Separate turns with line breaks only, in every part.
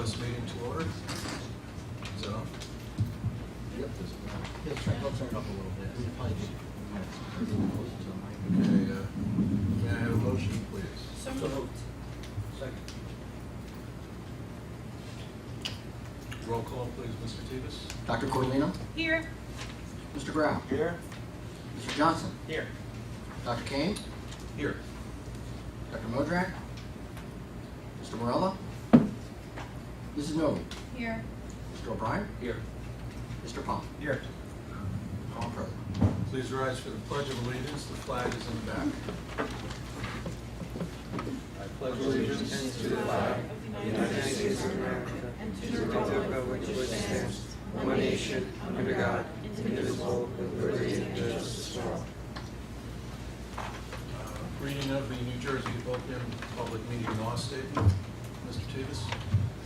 this meeting to order. Is that on?
Yep. I'll turn it up a little bit. We'll probably get
Okay, may I have a motion, please?
So moved.
Second.
Roll call, please, Mr. Tevis.
Dr. Cordellino?
Here.
Mr. Grau?
Here.
Mr. Johnson?
Here.
Dr. Kane?
Here.
Dr. Modrak? Mr. Morella? Mrs. Novi?
Here.
Mr. O'Brien?
Here.
Mr. Palm?
Here.
All present.
Please rise for the Pledge of Allegiance. The flag is in the back. I pledge allegiance to the flag of the United States of America and to the republic for which it stands, one nation, under God, indivisible, with liberty and justice for all. Reading of the New Jersey Open Public Meeting Law Statement. Mr. Tevis.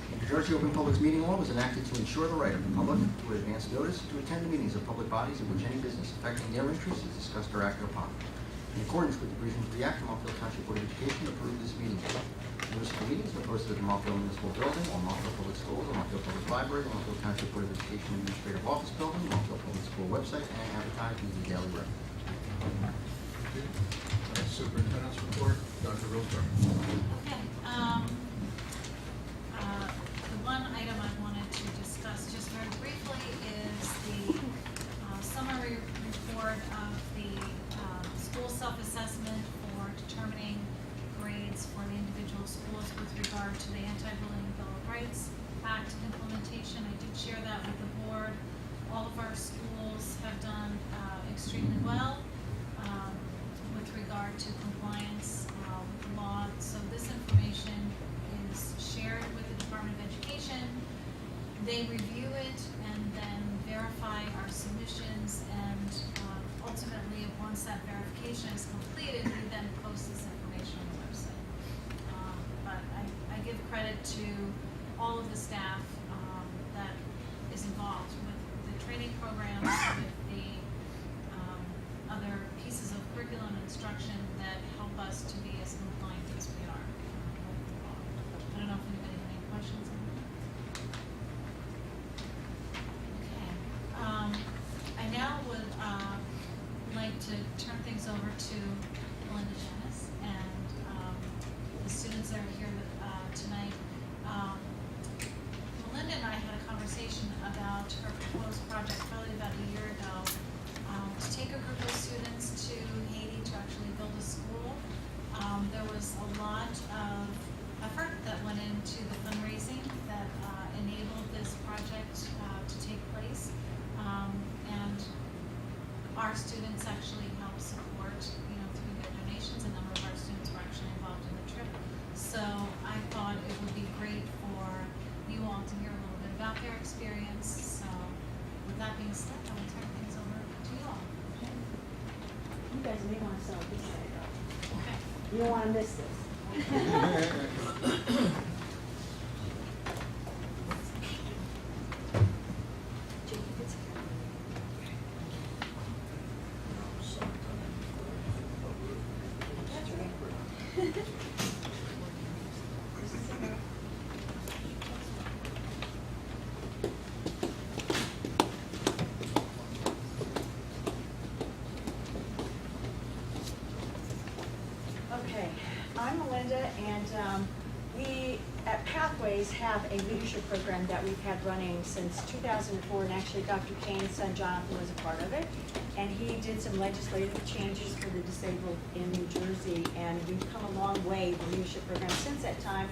The New Jersey Open Public Meeting Law was enacted to ensure the right of the public to advance notice to attend the meetings of public bodies in which any business affecting their interests is discussed or acted upon. In accordance with the provisions of the Act, the Montville Township Board of Education approved this meeting. Notice of the meetings were posted at the Montville Municipal Building, or Montville Public Schools, the Montville Public Library, the Montville Township Board of Education Administrative Office Building, the Montville Public School website, and advertised in the Daily Record.
Superintendent's report, Dr. Rosberg.
Okay, the one item I wanted to discuss just very briefly is the summary report of the school self-assessment for determining grades for the individual schools with regard to the Anti-Bullying Bill of Rights Act implementation. I did share that with the board. All of our schools have done extremely well with regard to compliance law. So this information is shared with the Department of Education. They review it and then verify our submissions, and ultimately, once that verification is completed, we then post this information on the website. But I give credit to all of the staff that is involved with the training programs, with the other pieces of curriculum and instruction that help us to be as compliant as we are with the law. I don't know if anybody has any questions on that. Okay. I now would like to turn things over to Melinda Dennis and the students that are here tonight. Melinda and I had a conversation about her proposed project probably about a year ago, to take a group of students to Haiti to actually build a school. There was a lot of effort that went into the fundraising that enabled this project to take place. And our students actually helped support, through their donations. A number of our students were actually involved in the trip. So I thought it would be great for you all to hear a little bit about their experience. So with that being said, I will turn things over to you all.
You guys may want to sell this side though.
Okay.
You don't want to miss this. Okay, I'm Melinda, and we at Pathways have a leadership program that we've had running since 2004, and actually Dr. Kane's son Jonathan was a part of it, and he did some legislative changes for the disabled in New Jersey, and we've come a long way with the leadership program since that time.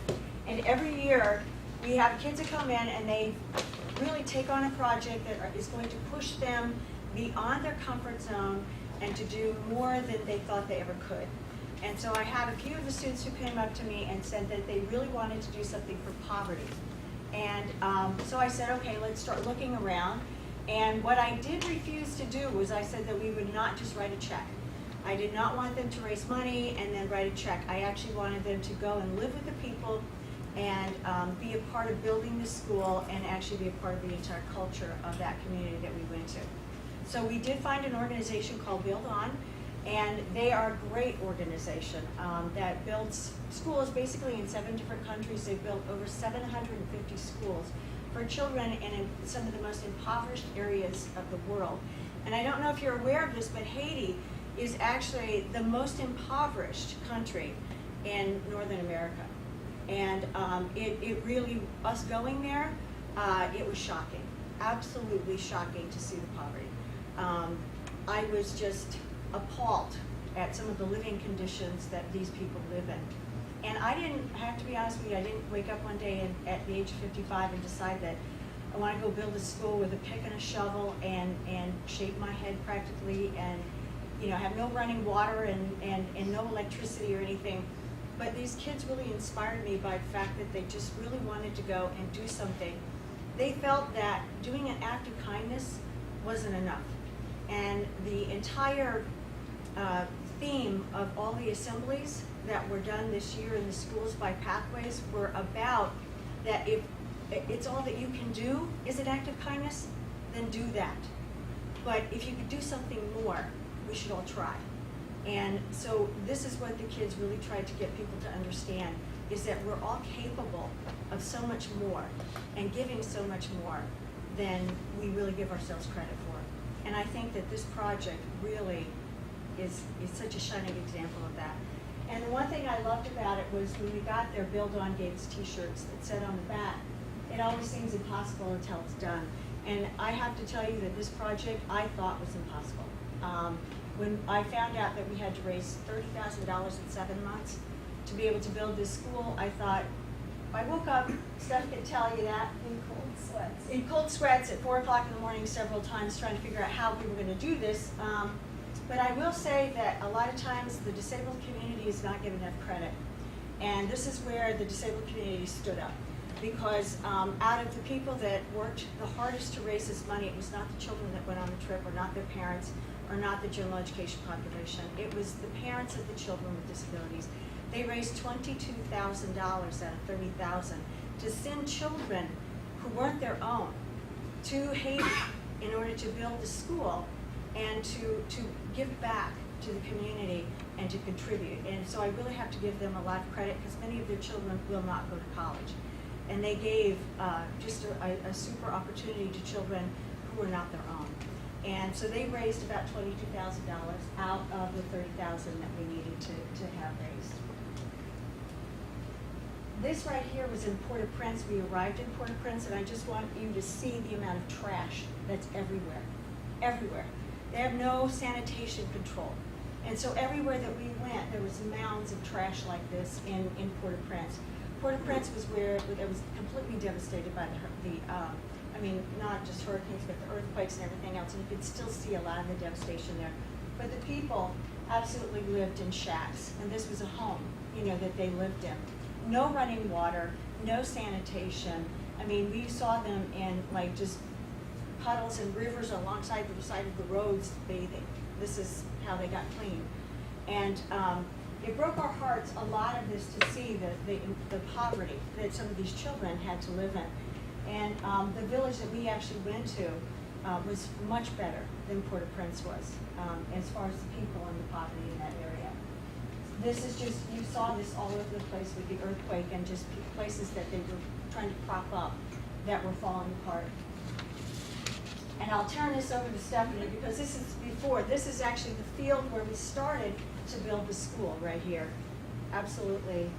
And every year we have kids that come in and they really take on a project that is going to push them beyond their comfort zone and to do more than they thought they ever could. And so I had a few of the students who came up to me and said that they really wanted to do something for poverty. And so I said, okay, let's start looking around. And what I did refuse to do was I said that we would not just write a check. I did not want them to raise money and then write a check. I actually wanted them to go and live with the people and be a part of building the school and actually be a part of the entire culture of that community that we went to. So we did find an organization called Build On, And they are a great organization that builds schools basically in 7 different countries. They've built over 750 schools for children in some of the most impoverished areas of the world. And I don't know if you're aware of this, but Haiti is actually the most impoverished country in Northern America. And it really, us going there, it was shocking, absolutely shocking to see the poverty. I was just appalled at some of the living conditions that these people live in. And I didn't, have to be honest with you, I didn't wake up one day at the age of 55 and decide that I want to go build a school with a pick and a shovel and shave my head practically and, you know, have no running water and no electricity or anything. But these kids really inspired me by the fact that they just really wanted to go and do something. They felt that doing an act of kindness wasn't enough. And the entire theme of all the assemblies that were done this year in the schools by Pathways were about that if it's all that you can do is an act of kindness, then do that. But if you could do something more, we should all try. And so this is what the kids really tried to get people to understand, is that we're all capable of so much more and giving so much more than we really give ourselves credit for. And I think that this project really is such a shining example of that. And the one thing I loved about it was when we got there, Build On gave us t-shirts that said on the back, "It always seems impossible until it's done." And I have to tell you that this project I thought was impossible. When I found out that we had to raise $30,000 in 7 months to be able to build this school, I thought, if I woke up, Steph could tell you that,
In cold sweats.
in cold sweats at 4 o'clock in the morning several times trying to figure out how we were going to do this. But I will say that a lot of times the disabled community is not given enough credit. And this is where the disabled community stood up. Because out of the people that worked the hardest to raise this money, it was not the children that went on the trip, or not their parents, or not the general education population. It was the parents of the children with disabilities. They raised $22,000 out of $30,000 to send children who weren't their own to Haiti in order to build the school and to give back to the community and to contribute. And so I really have to give them a lot of credit, because many of their children will not go to college. And they gave just a super opportunity to children who were not their own. And so they raised about $22,000 out of the $30,000 that we needed to have raised. This right here was in Port-au-Prince. We arrived in Port-au-Prince, and I just want you to see the amount of trash that's everywhere. Everywhere. They have no sanitation control. And so everywhere that we went, there was mounds of trash like this in Port-au-Prince. Port-au-Prince was where it was completely devastated by I mean, not just hurricanes, but the earthquakes and everything else. And you could still see a lot of the devastation there. But the people absolutely lived in shacks. And this was a home, you know, that they lived in. No running water, no sanitation. I mean, we saw them in like just puddles and rivers alongside the side of the roads bathing. This is how they got clean. And it broke our hearts, a lot of this, to see the poverty that some of these children had to live in. And the village that we actually went to was much better than Port-au-Prince was, as far as the people and the poverty in that area. This is just, you saw this all over the place with the earthquake and just places that they were trying to prop up that were falling apart. And I'll turn this over to Stephanie, because this is actually the field where we started to build the school right here. Absolutely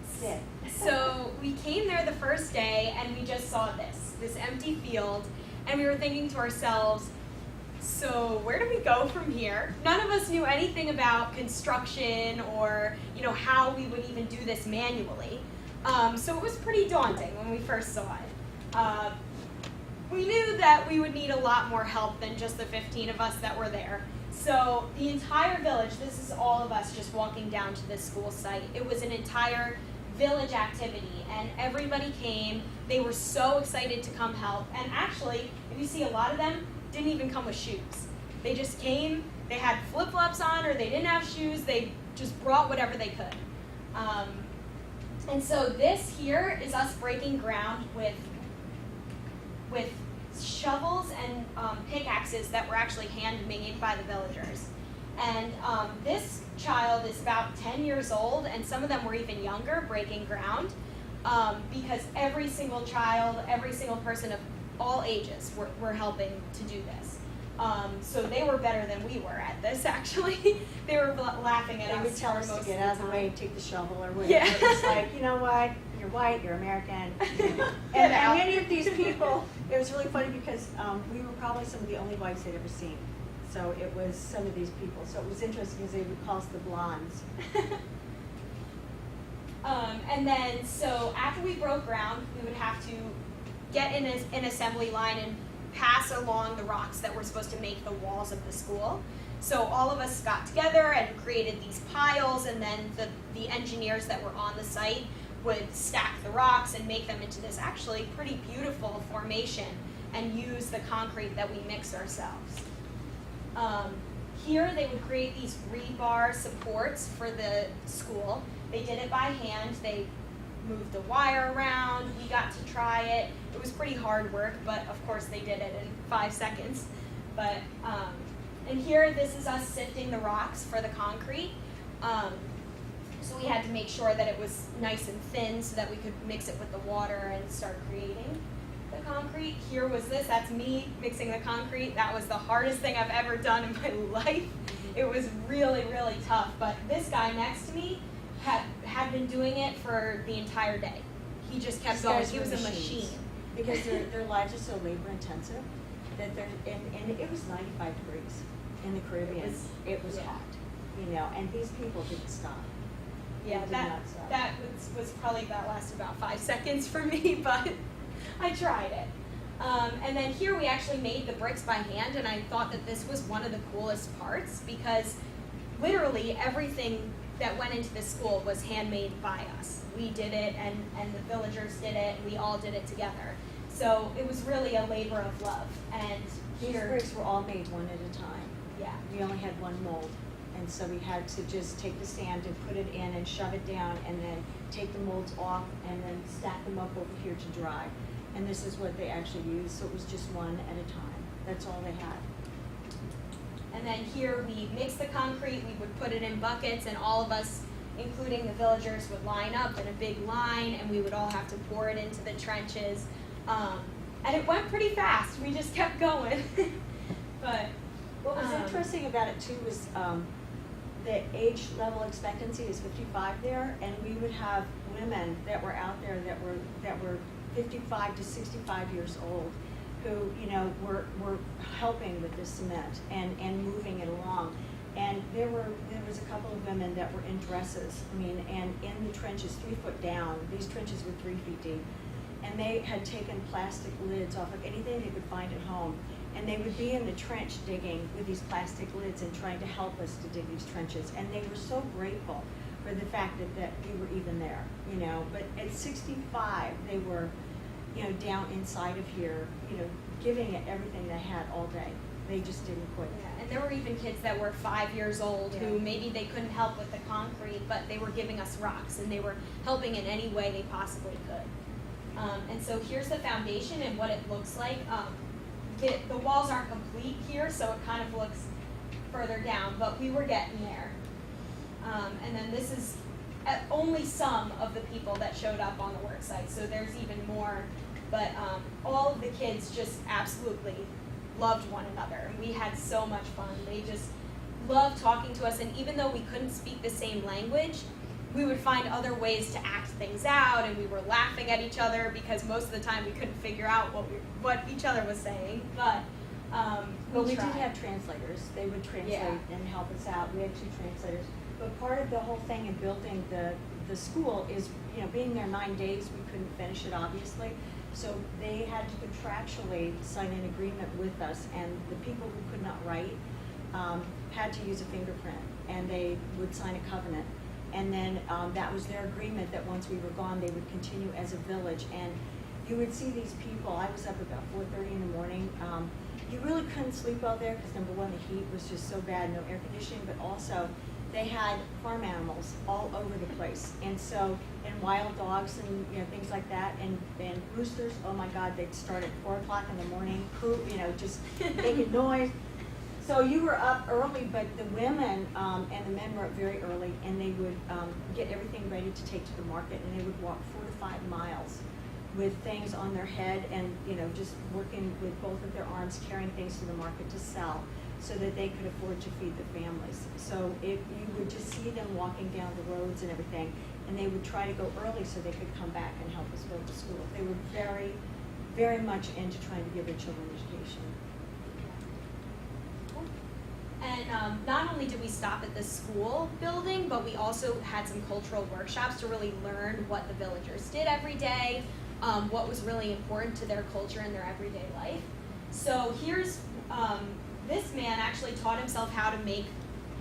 sick.
So we came there the first day and we just saw this empty field, and we were thinking to ourselves, so where do we go from here? None of us knew anything about construction or, you know, how we would even do this manually. So it was pretty daunting when we first saw it. We knew that we would need a lot more help than just the 15 of us that were there. So the entire village, this is all of us just walking down to this school site. It was an entire village activity, and everybody came. They were so excited to come help. And actually, if you see, a lot of them didn't even come with shoes. They just came, they had flip-flops on, or they didn't have shoes. They just brought whatever they could. And so this here is us breaking ground with shovels and pickaxes that were actually handmade by the villagers. And this child is about 10 years old, and some of them were even younger, breaking ground, because every single child, every single person of all ages were helping to do this. So they were better than we were at this, actually. They were laughing at us.
They would tell us
most
to get
of
out of the way
time.
and take the shovel or whatever.
Yeah.
It's like, you know what, you're white, you're American.
Get
And
out.
many of these people, it was really funny because we were probably some of the only whites they'd ever seen. So it was some of these people. So it was interesting because they would call us the blondes.
And then, so after we broke ground, we would have to get in an assembly line and pass along the rocks that were supposed to make the walls of the school. So all of us got together and created these piles, and then the engineers that were on the site would stack the rocks and make them into this actually pretty beautiful formation and use the concrete that we mix ourselves. Here they would create these rebar supports for the school. They did it by hand. They moved the wire around. We got to try it. It was pretty hard work, but of course they did it in 5 seconds. But and here, this is us sifting the rocks for the concrete. So we had to make sure that it was nice and thin so that we could mix it with the water and start creating the concrete. Here was this, that's me mixing the concrete. That was the hardest thing I've ever done in my life. It was really, really tough. But this guy next to me had been doing it for the entire day. He just kept
These
going.
guys
He
were
was a
machines.
machine.
Because their lives are so labor intensive that they're, and it was 95 degrees in the Caribbean. It was
yeah.
hot, you know, and these people didn't stop.
Yeah,
They did
that
not stop.
that was probably, that lasted about 5 seconds for me, but I tried it. And then here we actually made the bricks by hand, and I thought that this was one of the coolest parts because literally everything that went into this school was handmade by us. We did it, and the villagers did it, and we all did it together. So it was really a labor of love. And
These
here,
bricks were all made one at a time.
yeah.
We only had one mold, and so we had to just take the sand and put it in and shove it down, and then take the molds off and then stack them up over here to dry. And this is what they actually used, so it was just one at a time. That's all they had.
And then here we mixed the concrete, we would put it in buckets, and all of us, including the villagers, would line up in a big line, and we would all have to pour it into the trenches. And it went pretty fast, we just kept going. But
What was interesting about it too was the age level expectancy is 55 there, and we would have women that were out there that were 55 to 65 years old, who, you know, were helping with the cement and moving it along. And there was a couple of women that were in dresses, I mean, and in the trenches 3 foot down. These trenches were 3 feet deep, and they had taken plastic lids off of anything they could find at home. And they would be in the trench digging with these plastic lids and trying to help us to dig these trenches. And they were so grateful for the fact that we were even there, you know. But at 65, they were, you know, down inside of here, you know, giving it everything they had all day. They just didn't quit.
yeah, and there were even kids that were 5 years old who
Yeah.
maybe they couldn't help with the concrete, but they were giving us rocks, and they were helping in any way they possibly could. And so here's the foundation and what it looks like. The walls aren't complete here, so it kind of looks further down, but we were getting there. And then this is only some of the people that showed up on the work site, so there's even more. But all of the kids just absolutely loved one another, and we had so much fun. They just loved talking to us, and even though we couldn't speak the same language, we would find other ways to act things out, and we were laughing at each other because most of the time we couldn't figure out what each other was saying. But
Well, we did
tried.
have translators. They would translate
Yeah.
and help us out. We had 2 translators. But part of the whole thing in building the school is, you know, being there 9 days, we couldn't finish it, obviously. So they had to contractually sign an agreement with us, and the people who could not write had to use a fingerprint, and they would sign a covenant. And then that was their agreement that once we were gone, they would continue as a village. And you would see these people. I was up about 4:30 in the morning. You really couldn't sleep out there because, number one, the heat was just so bad, no air conditioning, but also they had farm animals all over the place. And so, and wild dogs and, you know, things like that. And roosters, oh my God, they'd start at 4 o'clock in the morning, you know, just making noise. So you were up early, but the women and the men were up very early, and they would get everything ready to take to the market, and they would walk 4 to 5 miles with things on their head, and just working with both of their arms, carrying things to the market to sell, so that they could afford to feed the families. So if you would just see them walking down the roads and everything, and they would try to go early so they could come back and help us build the school. They were very, very much into trying to give their children education.
And not only did we stop at the school building, but we also had some cultural workshops to really learn what the villagers did every day, what was really important to their culture and their everyday life. So here's, this man actually taught himself how to make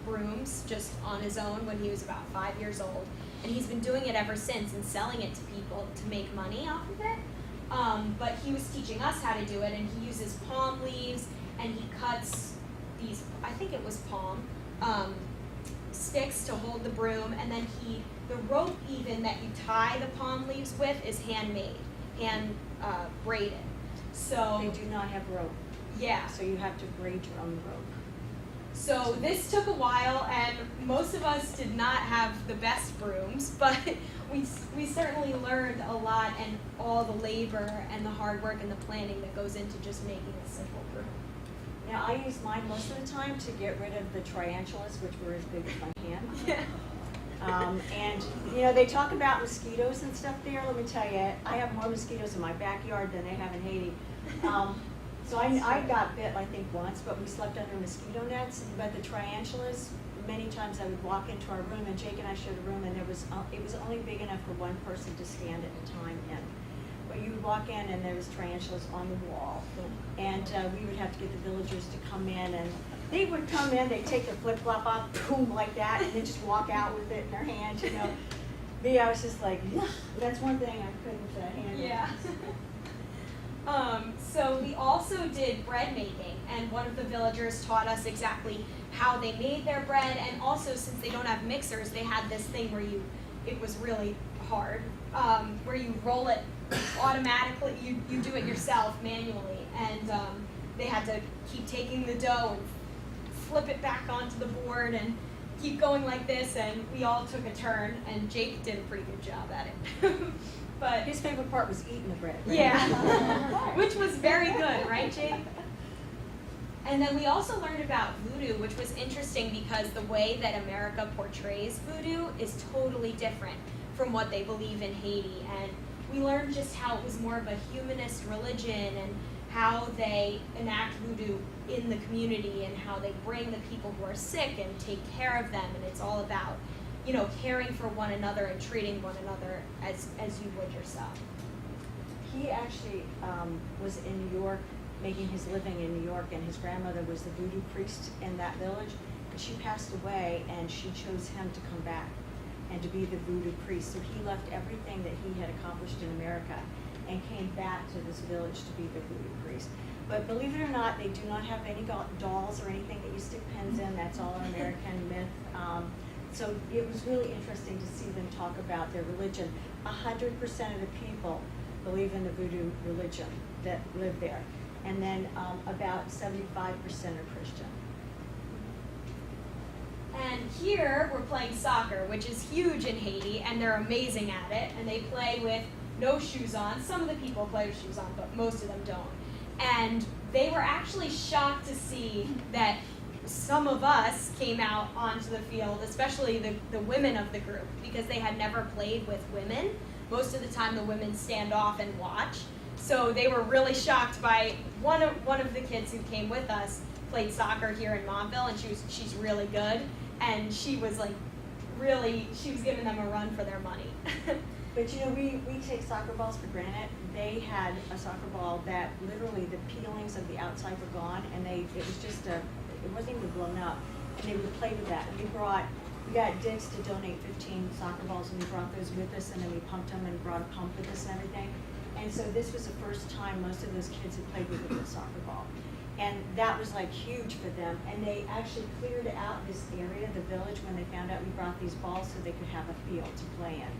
brooms just on his own when he was about 5 years old. And he's been doing it ever since and selling it to people to make money off of it. But he was teaching us how to do it, and he uses palm leaves, and he cuts these, I think it was palm, sticks to hold the broom, and then the rope even that you tie the palm leaves with is handmade, braided. So
They do not have rope,
yeah.
so you have to braid your own rope.
So this took a while, and most of us did not have the best brooms, but we certainly learned a lot, and all the labor and the hard work and the planning that goes into just making a simple broom.
Now, I use mine most of the time to get rid of the tarantulas, which were as big as my hand.
Yeah.
And they talk about mosquitoes and stuff there. Let me tell you, I have more mosquitoes in my backyard than they have in Haiti. So I got bit, I think, once, but we slept under mosquito nets. But the tarantulas, many times I would walk into our room, and Jake and I shared a room, and it was only big enough for one person to stand at a time in. But you would walk in, and there was tarantulas on the wall. And we would have to get the villagers to come in, and they would come in, they'd take their flip-flop off, boom, like that, and then just walk out with it in their hands, Me, I was just like, yeah, that's one thing I couldn't handle.
Yeah. So we also did bread making, and one of the villagers taught us exactly how they made their bread, and also since they don't have mixers, they had this thing where it was really hard, where you roll it automatically, you do it yourself manually, and they had to keep taking the dough and flip it back onto the board and keep going like this, and we all took a turn, and Jake did a pretty good job at it. But
His favorite part was eating the bread. Right?
yeah, which was very good, right, Jake? And then we also learned about voodoo, which was interesting because the way that America portrays voodoo is totally different from what they believe in Haiti. And we learned just how it was more of a humanist religion, and how they enact voodoo in the community, and how they bring the people who are sick and take care of them. And it's all about, caring for one another and treating one another as you would yourself.
He actually was in New York, making his living in New York, and his grandmother was the voodoo priest in that village. And she passed away, and she chose him to come back and to be the voodoo priest. So he left everything that he had accomplished in America and came back to this village to be the voodoo priest. But believe it or not, they do not have any dolls or anything that you stick pins in. That's all an American myth. So it was really interesting to see them talk about their religion. 100% of the people believe in the voodoo religion that live there. And then about 75% are Christian.
And here we're playing soccer, which is huge in Haiti, and they're amazing at it. And they play with no shoes on. Some of the people play with shoes on, but most of them don't. And they were actually shocked to see that some of us came out onto the field, especially the women of the group, because they had never played with women. Most of the time the women stand off and watch. So they were really shocked by one of the kids who came with us played soccer here in Montville, and she's really good. And she was giving them a run for their money.
But we take soccer balls for granted. They had a soccer ball that literally the peelings of the outside were gone, and it wasn't even blown up. And they would play with that. And we got Diggs to donate 15 soccer balls, and we brought those with us, and then we pumped them and brought a pump with us and everything. And so this was the first time most of those kids had played with a good soccer ball. And that was huge for them. And they actually cleared out this area, the village, when they found out we brought these balls so they could have a field to play in.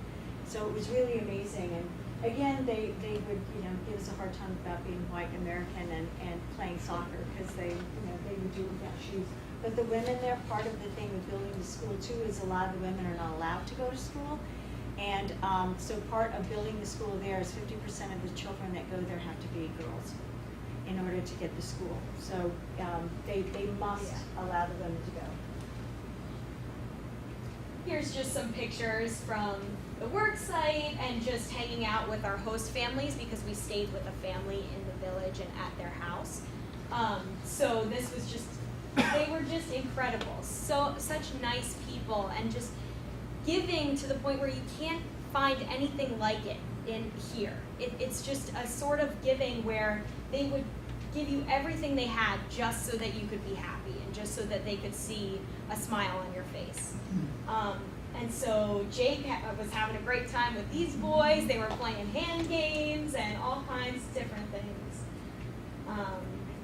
So it was really amazing. And again, they would, give us a hard time about being white American and playing soccer, because they would do it without shoes. But the women there, part of the thing with building the school too is a lot of the women are not allowed to go to school. And so part of building the school there is 50% of the children that go there have to be girls in order to get the school. So they must allow the women to go.
Here's just some pictures from the work site and just hanging out with our host families, because we stayed with a family in the village and at their house. So this was just, they were just incredible. Such nice people, and just giving to the point where you can't find anything like it in here. It's just a sort of giving where they would give you everything they had just so that you could be happy and just so that they could see a smile on your face. And so Jake was having a great time with these boys. They were playing hand games and all kinds of different things.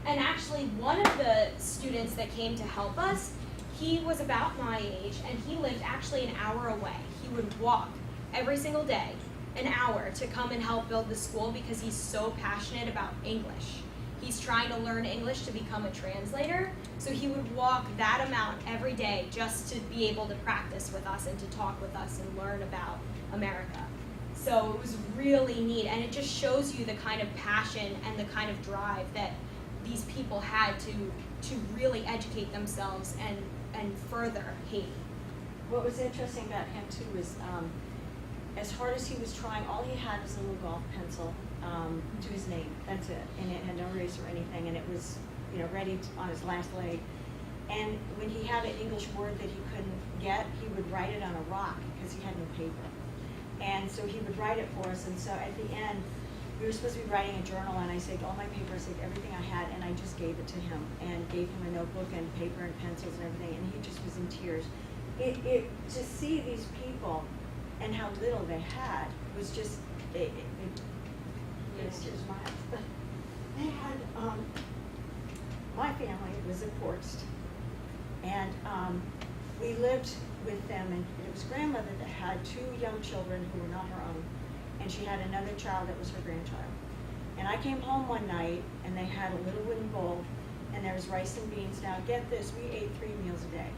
And actually, one of the students that came to help us, he was about my age, and he lived actually an hour away. He would walk every single day, an hour, to come and help build the school because he's so passionate about English. He's trying to learn English to become a translator, so he would walk that amount every day just to be able to practice with us and to talk with us and learn about America. So it was really neat, and it just shows you the kind of passion and the kind of drive that these people had to really educate themselves and further Haiti.
What was interesting about him too was, as hard as he was trying, all he had was a little golf pencil to his name. That's it, and it had no eraser or anything, and it was, ready on his last leg. And when he had an English word that he couldn't get, he would write it on a rock because he had no paper. And so he would write it for us. And so at the end, we were supposed to be writing a journal, and I saved all my paper, I saved everything I had, and I just gave it to him and gave him a notebook and paper and pencils and everything, and he just was in tears. To see these people and how little they had was just, it tears my eyes. They had, my family was divorced, and we lived with them, and it was grandmother that had two young children who were not her own, and she had another child that was her grandchild. And I came home one night, and they had a little wooden bowl, and there was rice and beans. Now get this, we ate 3 meals a day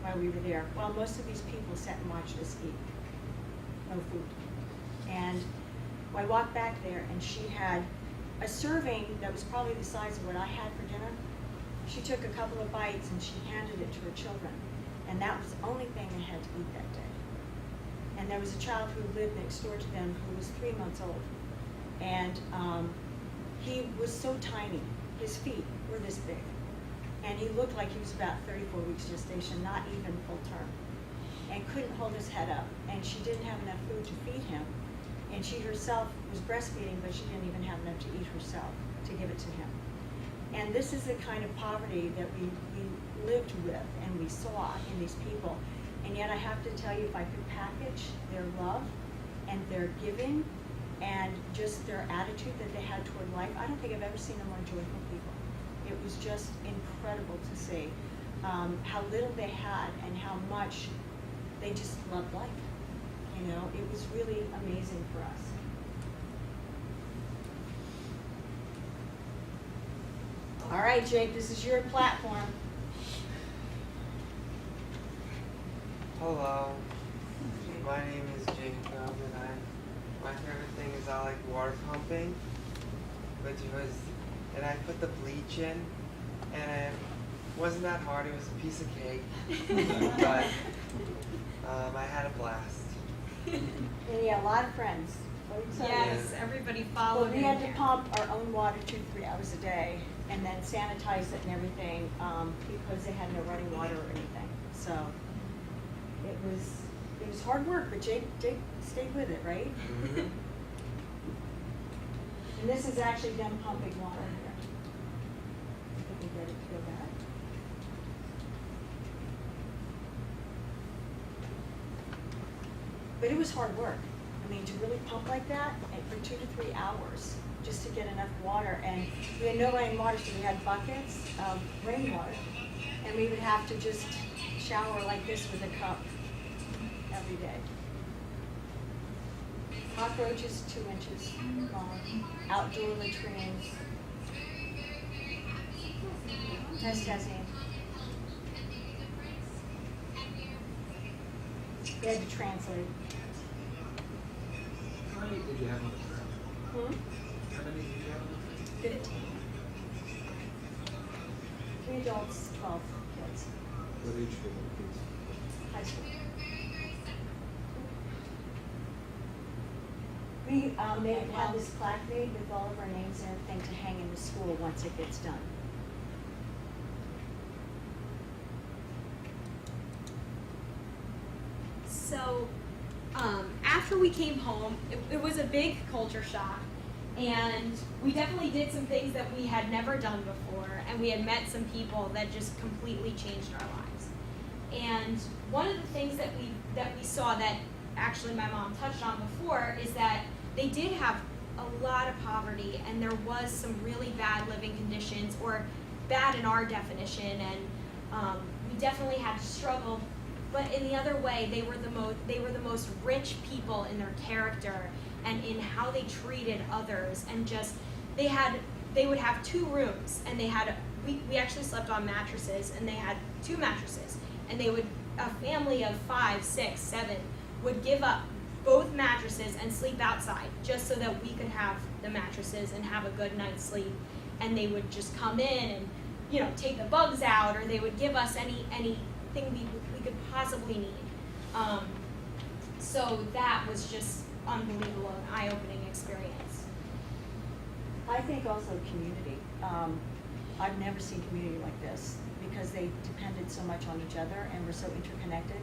while we were there, while most of these people sat and watched us eat. No food. And I walked back there, and she had a serving that was probably the size of what I had for dinner. She took a couple of bites, and she handed it to her children. And that was the only thing they had to eat that day. And there was a child who lived next door to them who was 3 months old. And he was so tiny. His feet were this big. And he looked like he was about 34 weeks gestation, not even full term. And couldn't hold his head up. And she didn't have enough food to feed him. And she herself was breastfeeding, but she didn't even have enough to eat herself to give it to him. And this is the kind of poverty that we lived with and we saw in these people. And yet I have to tell you, if I could package their love and their giving and just their attitude that they had toward life, I don't think I've ever seen a more joyful people. It was just incredible to see how little they had and how much they just loved life. It was really amazing for us. All right, Jake, this is your platform.
Hello, my name is Jacob, and my favorite thing is I like water pumping, and I put the bleach in, and it wasn't that hard. It was a piece of cake, but I had a blast.
And he had a lot of friends.
Yes, everybody
Well,
followed
we
him
had to
here.
pump our own water 2-3 hours a day, and then sanitize it and everything because they had no running water or anything. So it was hard work, but Jake stayed with it, right?
Mm-hmm.
And this is actually them pumping water here. I think we get it to go back. But it was hard work. I mean, to really pump like that and for 2 to 3 hours just to get enough water. And we had no rainwater, so we had buckets of rainwater. And we would have to just shower like this with a cup every day. Cockroaches 2 inches long. Outdoor latrines. Nice, Jesse. We had to translate.
How many did you have on the ground? How many did you have on the ground?
15. 3 adults, 12 kids.
What age group of kids?
High school. We had this plaque made with all of our names and everything to hang in the school once it gets done.
So, after we came home, it was a big culture shock, and we definitely did some things that we had never done before, and we had met some people that just completely changed our lives. And one of the things that we saw that actually my mom touched on before is that they did have a lot of poverty, and there was some really bad living conditions, or bad in our definition, and we definitely had to struggle. But in the other way, they were the most rich people in their character and in how they treated others, and just they would have 2 rooms, and we actually slept on mattresses, and they had 2 mattresses, and a family of 5, 6, 7 would give up both mattresses and sleep outside just so that we could have the mattresses and have a good night's sleep. And they would just come in and take the bugs out, or they would give us anything we could possibly need. So that was just unbelievable, an eye-opening experience.
I think also community. I've never seen community like this because they depended so much on each other and were so interconnected.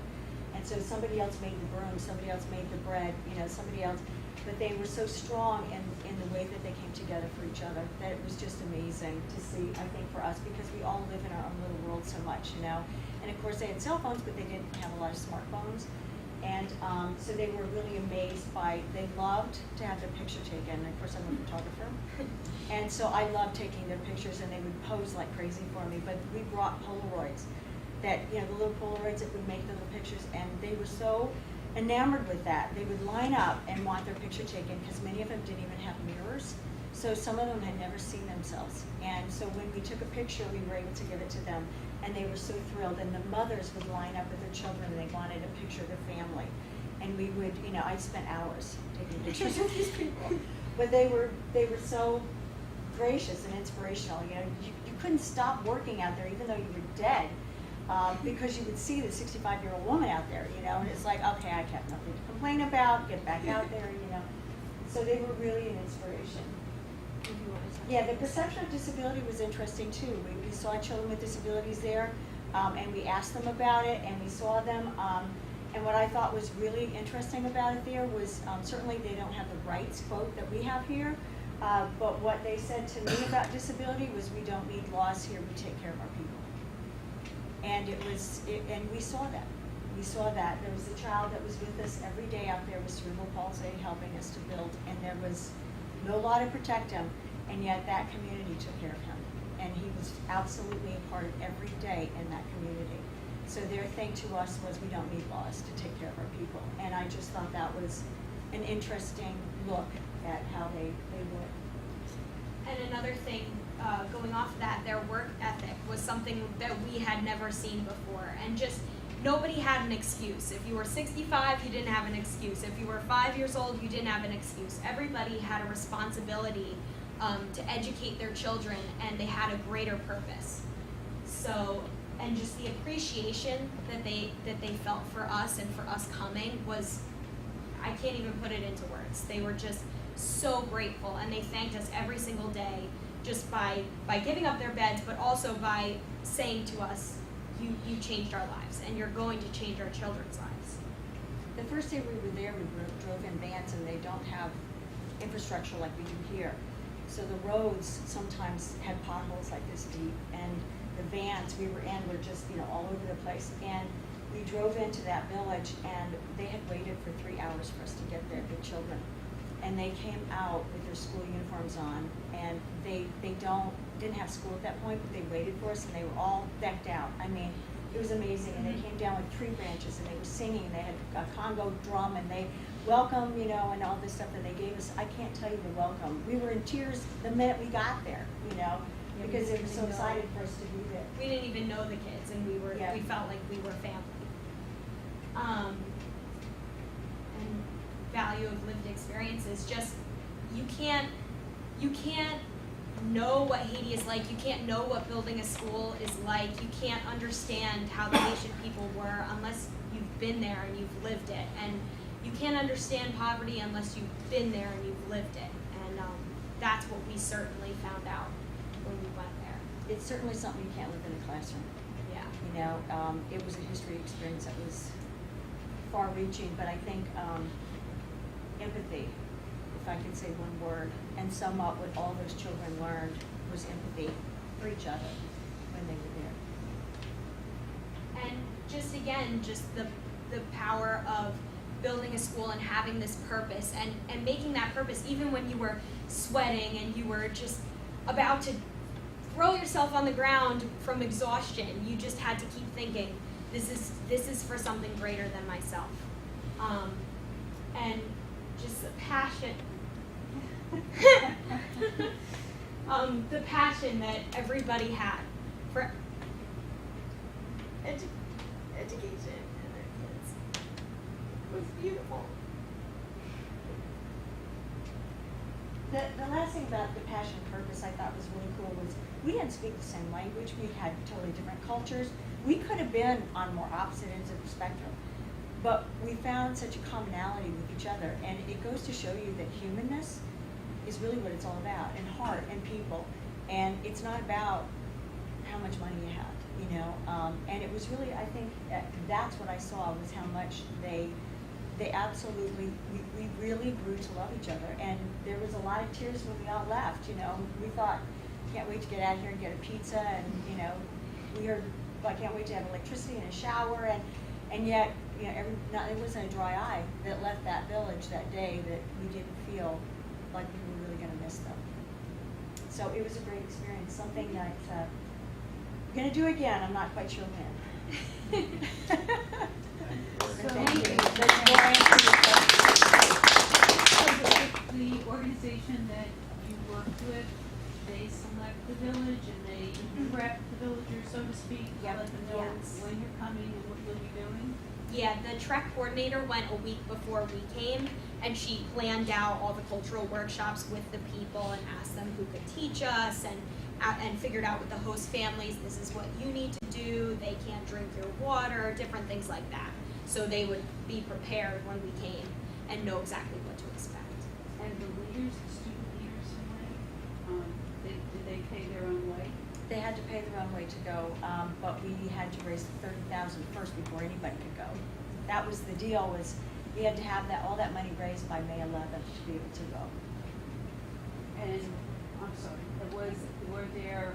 And so somebody else made the broom, somebody else made the bread, somebody else, but they were so strong in the way that they came together for each other that it was just amazing to see, I think, for us, because we all live in our own little world so much, And of course they had cell phones, but they didn't have a lot of smartphones. And so they were really amazed they loved to have their picture taken. And of course I'm a photographer. And so I loved taking their pictures, and they would pose like crazy for me. But we brought Polaroids the little Polaroids that would make the little pictures, and they were so enamored with that. They would line up and want their picture taken because many of them didn't even have mirrors. So some of them had never seen themselves. And so when we took a picture, we were able to give it to them, and they were so thrilled. And the mothers would line up with their children, and they wanted a picture of their family. And we would, I spent hours taking pictures of these people. But they were so gracious and inspirational. You couldn't stop working out there even though you were dead. Because you would see the 65-year-old woman out there, and it's like, okay, I have nothing to complain about, get back out there, So they were really an inspiration. Yeah, the perception of disability was interesting too. We saw children with disabilities there, and we asked them about it, and we saw them. And what I thought was really interesting about it there was certainly they don't have the rights, quote, that we have here. But what they said to me about disability was, we don't need laws here, we take care of our people. And and we saw that. We saw that. There was a child that was with us every day out there with cerebral palsy, helping us to build, and there was no law to protect him, and yet that community took care of him. And he was absolutely a part of every day in that community. So their thing to us was, we don't need laws to take care of our people. And I just thought that was an interesting look at how they work.
And another thing, going off that, their work ethic was something that we had never seen before. And just nobody had an excuse. If you were 65, you didn't have an excuse. If you were 5 years old, you didn't have an excuse. Everybody had a responsibility to educate their children, and they had a greater purpose. So, and just the appreciation that they felt for us and for us coming was, I can't even put it into words. They were just so grateful, and they thanked us every single day, just by giving up their beds, but also by saying to us, you changed our lives, and you're going to change our children's lives.
The first day we were there, we drove in vans, and they don't have infrastructure like we do here. So the roads sometimes had potholes like this deep, and the vans we were in were just, all over the place. And we drove into that village, and they had waited for 3 hours for us to get there, the children. And they came out with their school uniforms on, and they didn't have school at that point, but they waited for us, and they were all decked out. I mean, it was amazing. And they came down with tree branches, and they were singing, and they had a Congo drum, and they welcome, you know, and all this stuff that they gave us. I can't tell you the welcome. We were in tears the minute we got there, you know,
Yeah,
because
we
they were so
didn't know.
excited for us to be there.
We didn't even know the kids, and
Yeah.
we felt like we were family. And value of lived experiences, just you can't know what Haiti is like. You can't know what building a school is like. You can't understand how the Haitian people were unless you've been there and you've lived it. And you can't understand poverty unless you've been there and you've lived it. And that's what we certainly found out when we went there.
It's certainly something you can't live in a classroom.
Yeah.
You know, it was a history experience that was far-reaching, but I think empathy, if I could say one word, and sum up what all those children learned was empathy for each other when they were there.
And just again, just the power of building a school and having this purpose and making that purpose even when you were sweating and you were just about to throw yourself on the ground from exhaustion. You just had to keep thinking, this is for something greater than myself. And just the passion. The passion that everybody had for education and their kids was beautiful.
The last thing about the passion and purpose I thought was really cool was we didn't speak the same language. We had totally different cultures. We could have been on more opposite ends of the spectrum, but we found such a commonality with each other. And it goes to show you that humanness is really what it's all about, and heart and people. And it's not about how much money you have, you know. And it was really, I think, that's what I saw was how much they absolutely, we really grew to love each other. And there was a lot of tears when we all left, you know. We thought, can't wait to get out here and get a pizza, and, you know, we heard, I can't wait to have electricity and a shower, and yet, you know, it wasn't a dry eye that left that village that day that we didn't feel like we were really going to miss them. So it was a great experience, something that we're going to do again. I'm not quite sure when. Thank you. There's more answers to your questions.
So the organization that you worked with, they select the village and they prep the villagers, so to speak,
Yep.
let them know
Yes.
when you're coming and what you'll be doing?
Yeah, the Trek coordinator went a week before we came, and she planned out all the cultural workshops with the people and asked them who could teach us, and figured out with the host families, this is what you need to do, they can't drink your water, different things like that. So they would be prepared when we came and know exactly what to expect.
And the leaders, the student leaders did they pay their own way?
They had to pay their own way to go, but we had to raise $30,000 first before anybody could go. That was the deal, was we had to have all that money raised by May 11th to be able to go.
And, I'm sorry, were there,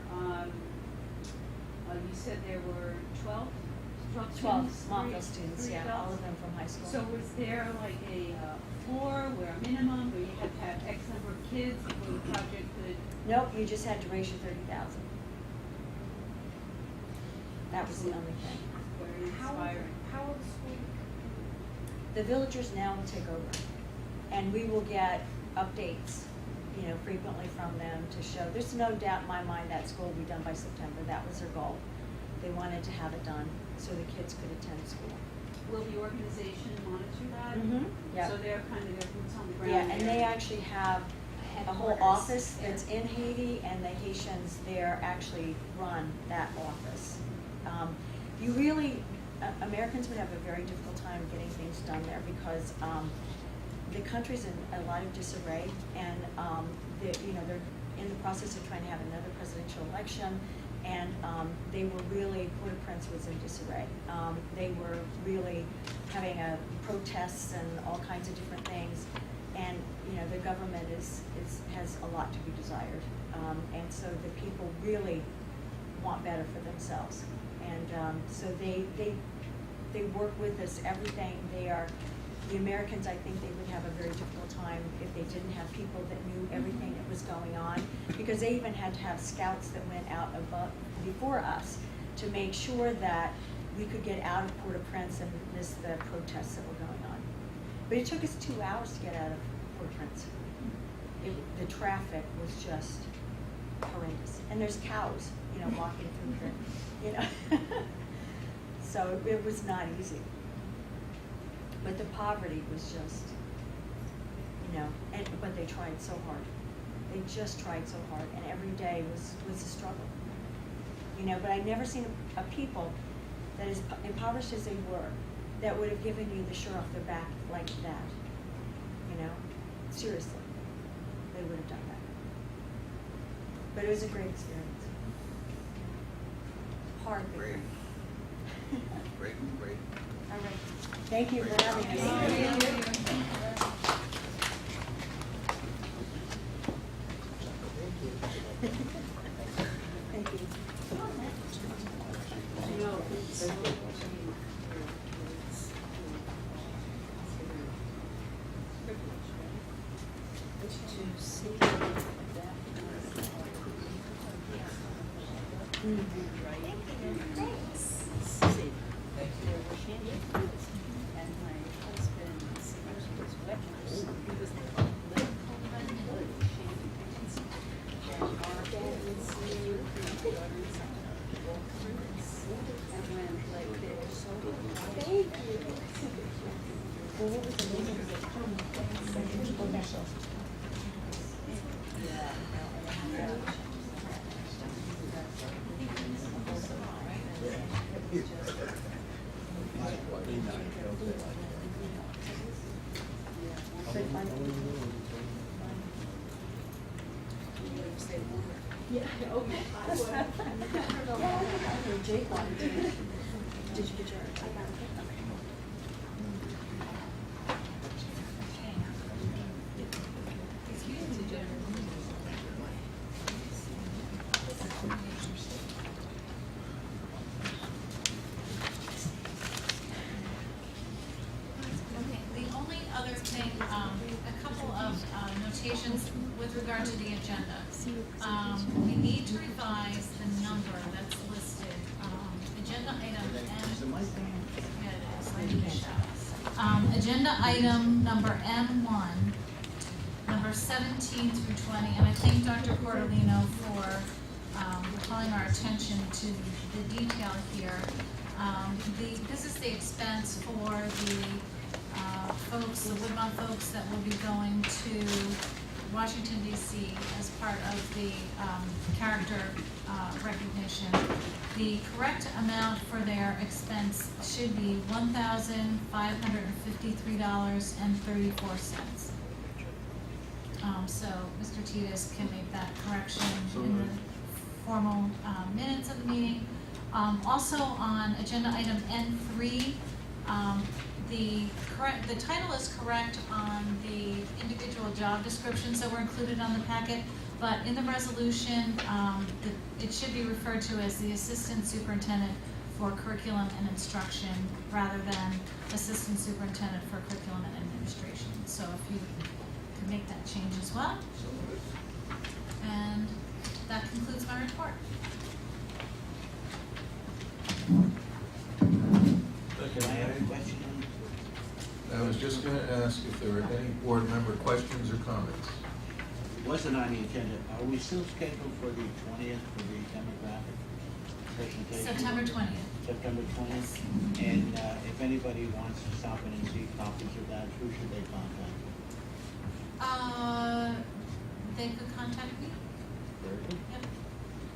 you said there were 12
12
students?
Montville students,
three
yeah, all
adults?
of them from high school.
So was there like a floor where a minimum, where you had to have X number of kids before the project could?
Nope, you just had to raise your $30,000. That was the only thing.
Very inspiring.
How will the school?
The villagers now will take over, and we will get updates, you know, frequently from them to show. There's no doubt in my mind that school will be done by September. That was their goal. They wanted to have it done so the kids could attend school.
Will the organization monitor that?
Yeah.
So they're kind of their boots on the ground.
Yeah, and they
there.
actually have a whole
Headquarters.
office that's in Haiti, and the Haitians there actually run that office. You really, Americans would have a very difficult time getting things done there because the country's in a lot of disarray, and they're in the process of trying to have another presidential election, and they were really, Port-au-Prince was in disarray. They were really having protests and all kinds of different things, and you know the government has a lot to be desired, and so the people really want better for themselves, and so they work with us. Everything they are. The Americans, I think they would have a very difficult time if they didn't have people that knew everything that was going on, because they even had to have scouts that went out before us to make sure that we could get out of Port-au-Prince and miss the protests that were going on. But it took us 2 hours to get out of Fort Prince. The traffic was just horrendous. And there's cows, you know, walking through the, you know. So it was not easy. But the poverty was just, you know, but they tried so hard. They just tried so hard, and every day was a struggle. You know, but I'd never seen a people that as impoverished as they were, that would have given you the shirt off their back like that. You know, seriously, they would have done that. But it was a great experience. Hard, but
Great.
great.
Great.
All right. Thank you for having us. Thank you. Jake wanted to. Did you get your? I got it.
Okay, the only other thing, a couple of notations with regard to the agenda. We need to revise the number that's listed, agenda item agenda item number M1, number 17 through 20, and I thank Dr. Cordolino for calling our attention to the detail here. This is the expense for the folks, the Woodmont folks that will be going to Washington DC as part of the character recognition. The correct amount for their expense should be $1,553.34. So Mr. Titus can make that correction in the formal minutes of the meeting. Also on agenda item N3, the title is correct on the individual job descriptions that were included on the packet, but in the resolution, it should be referred to as the Assistant Superintendent for Curriculum and Instruction rather than Assistant Superintendent for Curriculum and Administration. So if you could make that change as well. And that concludes my report.
Can I have a question? I was just going to ask if there were any board member questions or comments.
It wasn't on the agenda. Are we still scheduled for the 20th for the demographic presentation?
September 20th.
September 20th? And if anybody wants to stop in and see copies of that, who should they contact?
They could contact me.
Very good.
Yep.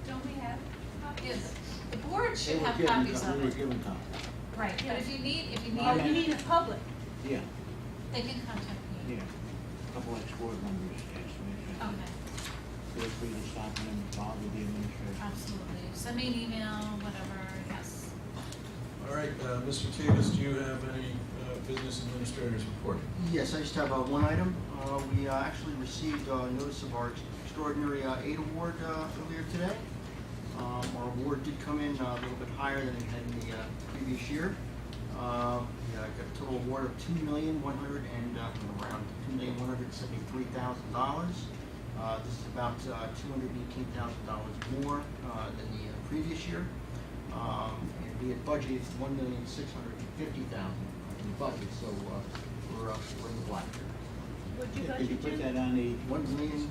Don't we have copies?
Yes. The board should
They were
have
given
copies
co-
of
We were
it.
given copies.
Right, but if you need,
Oh, you mean the public?
Yeah,
they can contact me.
yeah. A couple ex-board members asked me.
Okay,
Feel free to stop in and follow the administration.
absolutely. Send me an email, whatever, yes.
All right, Mr. Titus, do you have any business administrators report?
Yes, I just have one item. We actually received notice of our extraordinary aid award earlier today. Our award did come in a little bit higher than it had in the previous year. We got a total award of $2,173,000. This is about $218,000 more than the previous year. And we had budgeted $1,650,000 in the budget, so we're for the block.
Would you
Could
budget
you put
Jim?
that on the,
$1,650,000.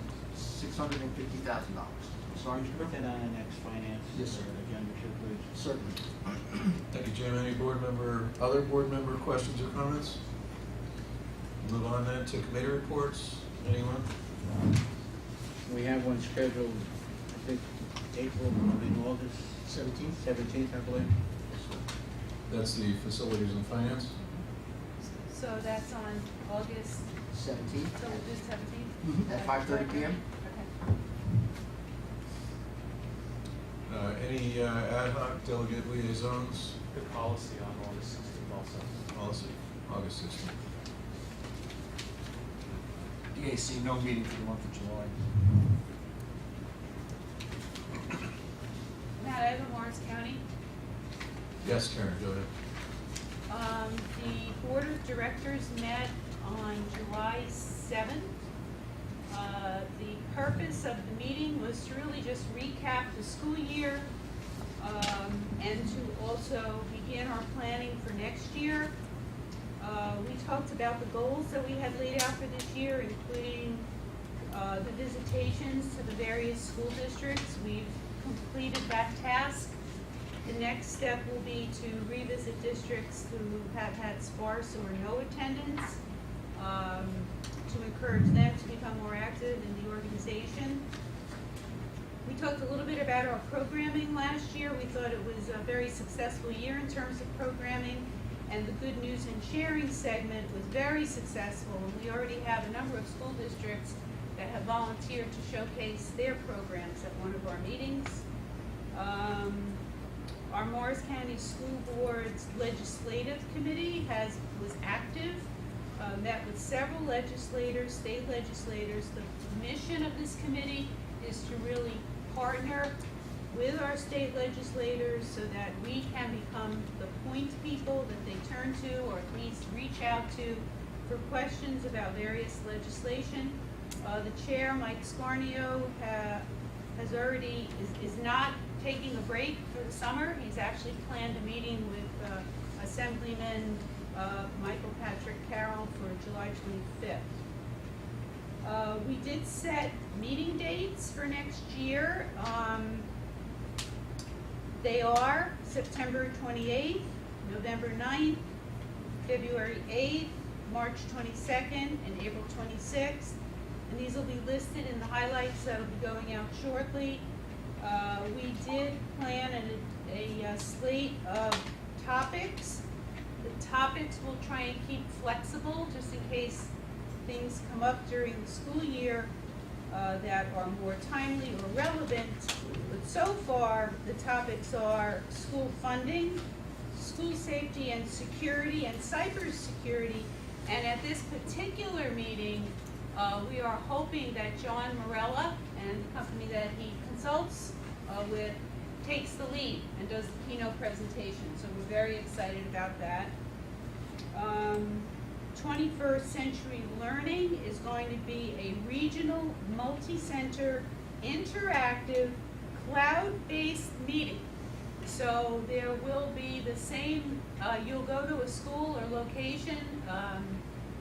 Sorry,
could you put that on the next finance
Yes, sir.
agenda, too, please?
Certainly.
Thank you, Jim. Any other board member questions or comments? Move on then to committee reports. Anyone?
We have one scheduled, I think, April, in August
17th?
17th, I believe.
That's the facilities and finance.
So that's on August,
17th?
so we'll do 17th?
At 5:30 p.m.?
Okay.
Any ad hoc delegate liaisons?
Good policy on August 16th also.
Policy, August 16th.
DAC, no meeting for the month of July.
Matt, I have a Morris County.
Yes, Karen, go ahead.
The Board of Directors met on July 7th. The purpose of the meeting was to really just recap the school year and to also begin our planning for next year. We talked about the goals that we had laid out for this year, including the visitations to the various school districts. We've completed that task. The next step will be to revisit districts who have had sparse or no attendance, to encourage them to become more active in the organization. We talked a little bit about our programming last year. We thought it was a very successful year in terms of programming, and the Good News and Sharing segment was very successful. And we already have a number of school districts that have volunteered to showcase their programs at one of our meetings. Our Morris County School Board's Legislative Committee was active, met with several legislators, state legislators. The mission of this committee is to really partner with our state legislators so that we can become the point people that they turn to, or at least reach out to for questions about various legislation. The chair, Mike Scarnio, is not taking a break for the summer. He's actually planned a meeting with Assemblyman Michael Patrick Carroll for July 25th. We did set meeting dates for next year. They are September 28th, November 9th, February 8th, March 22nd, and April 26th. And these will be listed in the highlights that will be going out shortly. We did plan a slate of topics. The topics we'll try and keep flexible just in case things come up during the school year that are more timely or relevant. But so far, the topics are school funding, school safety and security, and cybersecurity. And at this particular meeting, we are hoping that John Morella and the company that he consults with takes the lead and does the keynote presentation. So we're very excited about that. 21st Century Learning is going to be a regional, multi-center, interactive, cloud-based meeting. So there will be the same, you'll go to a school or location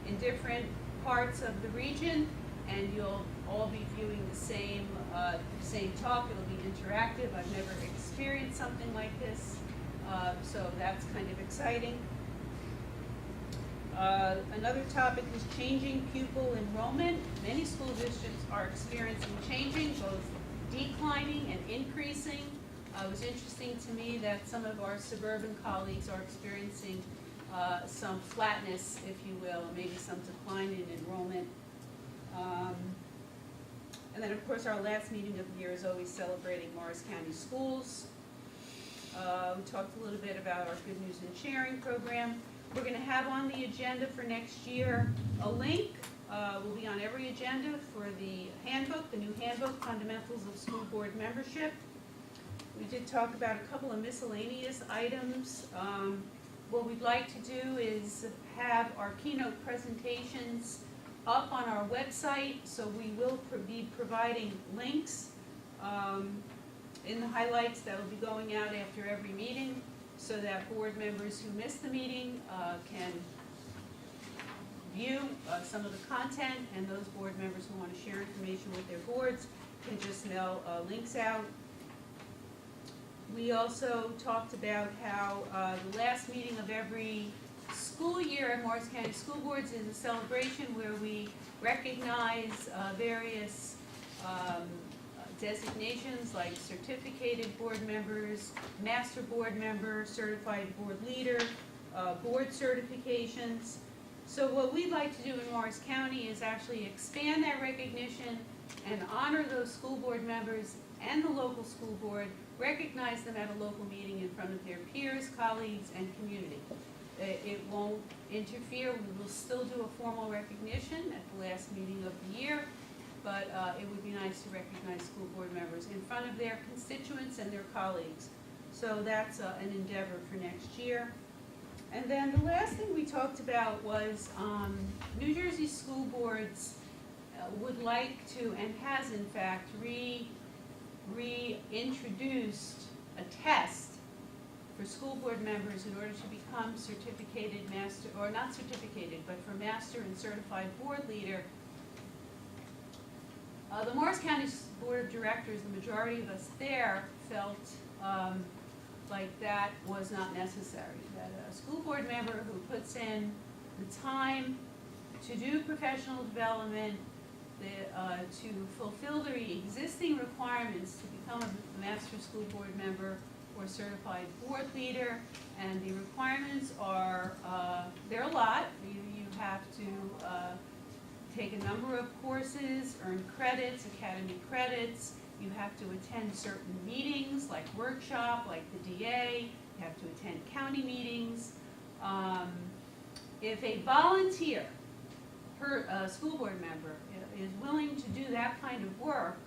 in different parts of the region, and you'll all be viewing the same talk. It'll be interactive. I've never experienced something like this, so that's kind of exciting. Another topic is changing pupil enrollment. Many school districts are experiencing changing, both declining and increasing. It was interesting to me that some of our suburban colleagues are experiencing some flatness, if you will, maybe some decline in enrollment. And then, of course, our last meeting of the year is always celebrating Morris County schools. We talked a little bit about our Good News and Sharing program. We're going to have on the agenda for next year a link. Will be on every agenda for the handbook, the new handbook, Fundamentals of School Board Membership. We did talk about a couple of miscellaneous items. What we'd like to do is have our keynote presentations up on our website, so we will be providing links in the highlights that will be going out after every meeting, so that board members who miss the meeting can review some of the content, and those board members who want to share information with their boards can just mail links out. We also talked about how the last meeting of every school year at Morris County School Boards is a celebration where we recognize various designations like certificated board members, master board member, certified board leader, board certifications. So what we'd like to do in Morris County is actually expand that recognition and honor those school board members and the local school board, recognize them at a local meeting in front of their peers, colleagues, and community. It won't interfere. We will still do a formal recognition at the last meeting of the year, but it would be nice to recognize school board members in front of their constituents and their colleagues. So that's an endeavor for next year. And then the last thing we talked about was New Jersey School Boards would like to, and has in fact, reintroduced a test for school board members in order to become certificated master, or not certificated, but for master and certified board leader. The Morris County Board of Directors, the majority of us there, felt like that was not necessary, that a school board member who puts in the time to do professional development, to fulfill the existing requirements to become a master school board member or certified board leader, and the requirements are, they're a lot. You have to take a number of courses, earn credits, academy credits. You have to attend certain meetings like workshop, like the DA. You have to attend county meetings. If a volunteer, school board member, is willing to do that kind of work,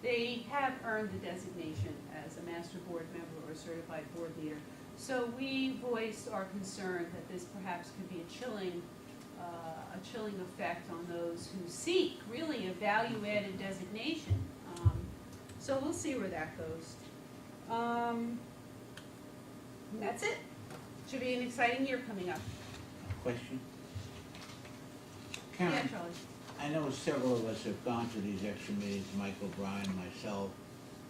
they have earned the designation as a master board member or certified board leader. So we voiced our concern that this perhaps could be a chilling effect on those who seek really a value-added designation. So we'll see where that goes. And that's it. Should be an exciting year coming up.
Question?
Yeah,
Karen,
Charlie.
I know several of us have gone to these extra meetings, Mike O'Brien, myself,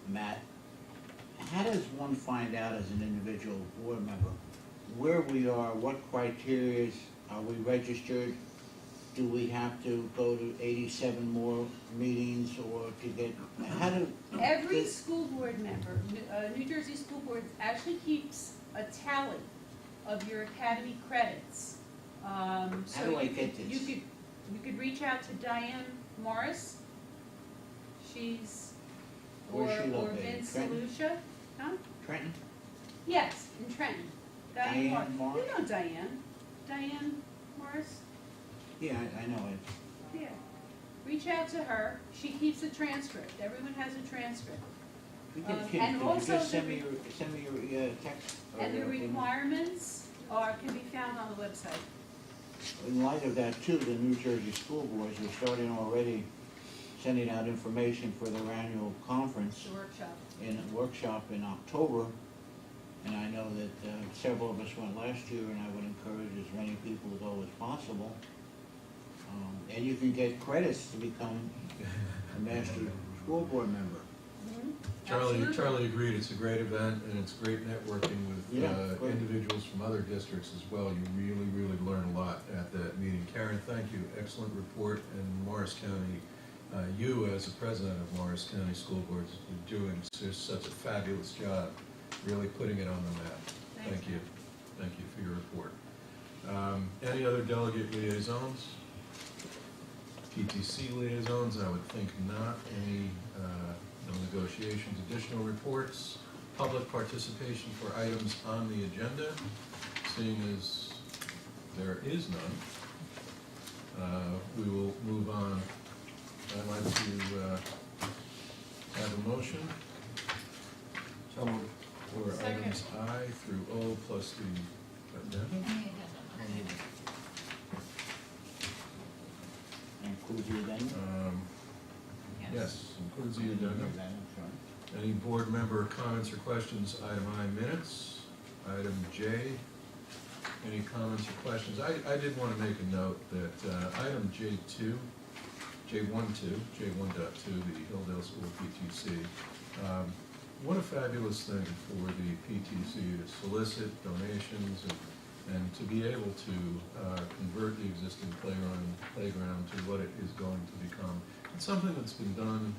Matt. How does one find out as an individual board member where we are, what criteria, are we registered? Do we have to go to 87 more meetings or to get, how do?
Every school board member, New Jersey School Board actually keeps a tally of your academy credits.
How do I get this?
You could reach out to Diane Morris. She's, or
Where's she located?
Vince
Trenton?
Saluccia. Huh?
Trenton?
Yes, in Trenton.
Diane Morris?
You know Diane. Diane Morris?
Yeah, I know it.
Yeah. Reach out to her. She keeps a transcript. Everyone has a transcript.
Could
and
you
also
just send
the-
me your text?
And the
or-
requirements can be found on the website.
In light of that too, the New Jersey School Boards are starting already sending out information for their annual conference
The workshop.
in October. And I know that several of us went last year, and I would encourage as many people to go as possible. And you can get credits to become a master school board member.
Absolutely.
Charlie agreed, it's a great event, and it's great networking with
great.
individuals from other districts as well. You really learn a lot at that meeting. Karen, thank you, excellent report, and Morris County, you as the president of Morris County School Boards, are doing just such a fabulous job, really putting it on the map.
Thanks,
Thank you for your report. Any other delegate liaisons? PTC liaisons, I would think not. Any no negotiations, additional reports, public participation for items on the agenda, seeing as there is none. We will move on. I'd like to have a motion for
Second.
items I through O plus the addendum.
Includes the addendum?
Yes, includes the addendum. Any board member comments or questions, item I minutes, item J, Any comments or questions? I did want to make a note that item J1.2, the Hilldale School PTC, what a fabulous thing for the PTC to solicit donations and to be able to convert the existing playground to what it is going to become. It's something that's been done.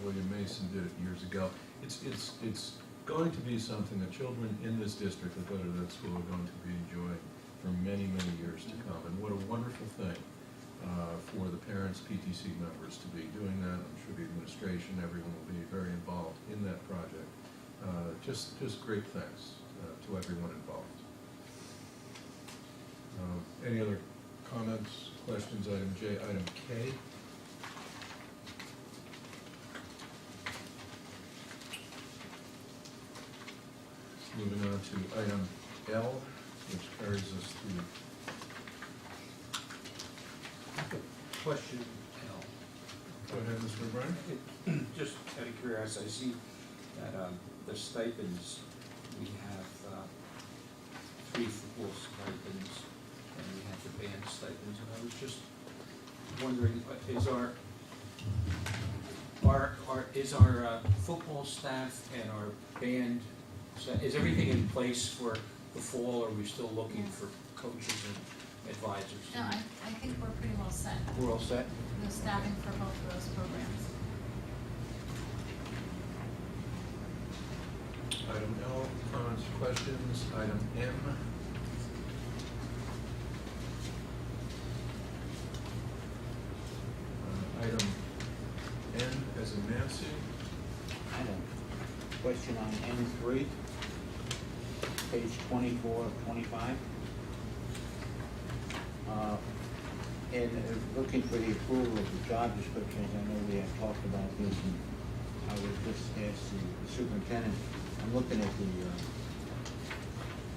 William Mason did it years ago. It's going to be something that children in this district that go to that school are going to be enjoying for many, many years to come. And what a wonderful thing for the parents, PTC members to be doing that. I'm sure the administration, everyone will be very involved in that project. Just great thanks to everyone involved. Any other comments, questions? Item J, item K. Moving on to item L, which carries us through.
Question L.
Go ahead, Mr. O'Brien.
Just out of curiosity, I see that the stipends, we have 3 football stipends, and we have the band stipends, and I was just wondering, is our football staff and our band, is everything in place for the fall, or are we still looking for coaches and advisors?
No, I think we're pretty well set.
We're all set?
The staffing for both of those programs.
Item L, comments, questions. Item M. Item N as in Nancy.
I have a question on N3, page 24 of 25. And looking for the approval of the job descriptions, I know we have talked about this, and I would just ask the superintendent, I'm looking at the